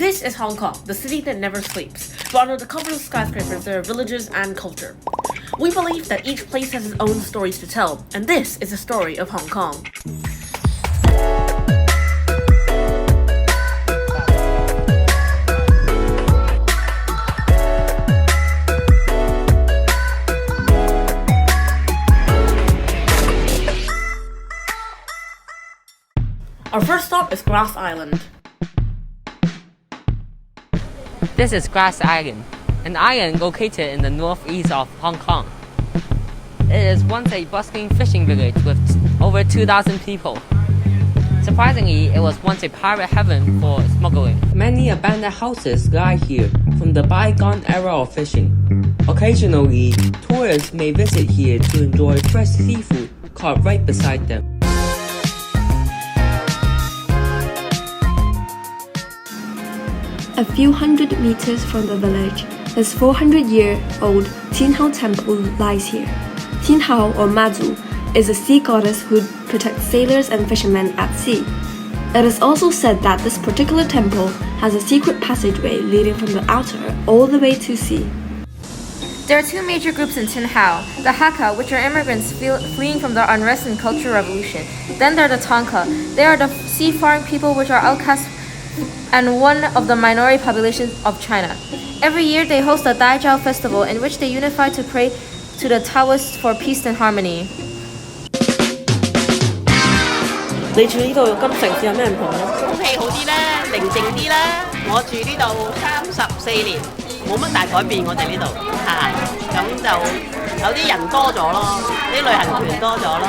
This is Hong Kong, the city that never sleeps. But under the cover of skyscrapers, there are villages and culture. We believe that each place has its own stories to tell, and this is the story of Hong Kong. Our first stop is Grass Island. This is Grass Island, an island located in the northeast of Hong Kong. It is once a bustling fishing village with over 2,000 people. Surprisingly, it was once a pirate heaven for smuggling. Many abandoned houses lie here from the bygone era of fishing. Occasionally, tourists may visit here to enjoy fresh seafood caught right beside them. A few hundred meters from the village, this 400-year-old Tin Hau temple lies here. Tin Hau, or Mazu, is a sea goddess who protects sailors and fishermen at sea. It is also said that this particular temple has a secret passageway leading from the outer all the way to sea. There are two major groups in Tin Hau, the Hakka, which are immigrants fleeing from the unrest and cultural revolution. Then there are the Tongka. They are the seafaring people which are outcasts and one of the minority populations of China. Every year they host the Daijiao festival in which they unify to pray to the Taoists for peace and harmony. 你住呢度咁城市有咩唔同咧？空氣好啲啦，寧靜啲啦。我住呢度34年，冇乜大改變我哋呢度嚇，咁就有啲人多咗咯，啲旅行團多咗咯。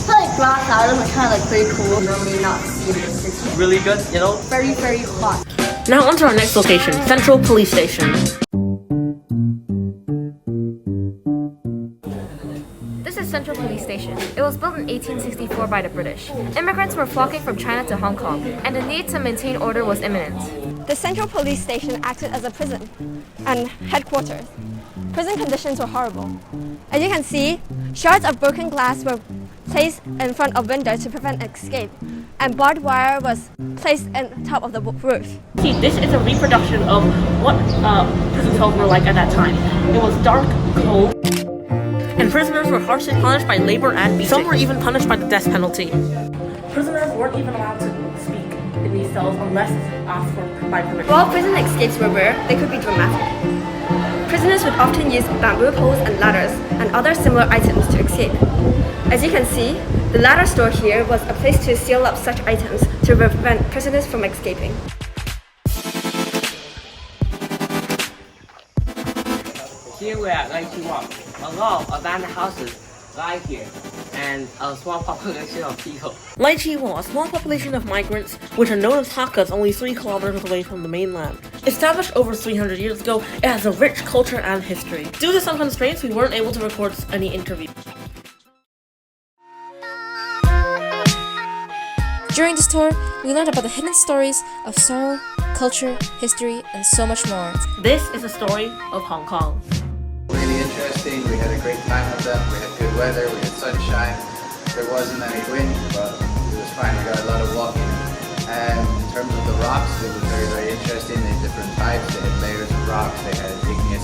I feel like Grass Island was kind of like pretty cool. Normally not seen in the city. Really good, you know? Very, very hot. Now on to our next location, Central Police Station. This is Central Police Station. It was built in 1864 by the British. Immigrants were flocking from China to Hong Kong, and the need to maintain order was imminent. The Central Police Station acted as a prison and headquarters. Prison conditions were horrible. As you can see, shards of broken glass were placed in front of windows to prevent escape, and barbed wire was placed on top of the roof. See, this is a reproduction of what prison cells were like at that time. It was dark, cold, and prisoners were harshly punished by labor and beating. Some were even punished by the death penalty. Prisoners weren't even allowed to speak in these cells unless asked for by permission. While prison escapes were rare, they could be dramatic. Prisoners would often use bamboo poles and ladders and other similar items to escape. As you can see, the ladder store here was a place to seal up such items to prevent prisoners from escaping. Here we are at Lai Chi Walk. A lot of abandoned houses lie here, and a small population of people. Lai Chi Wo, a small population of migrants, which are known as Hakkas, only 3 kilometers away from the mainland. Established over 300 years ago, it has a rich culture and history. Due to some constraints, we weren't able to record any interviews. During this tour, we learned about the hidden stories of sorrow, culture, history, and so much more. This is the story of Hong Kong. Really interesting. We had a great time with them. We had good weather. We had sunshine. There wasn't any wind, but it was fine. We got a lot of walking. In terms of the rocks, it was very, very interesting. They had different types. They had layers of rocks. They had igneous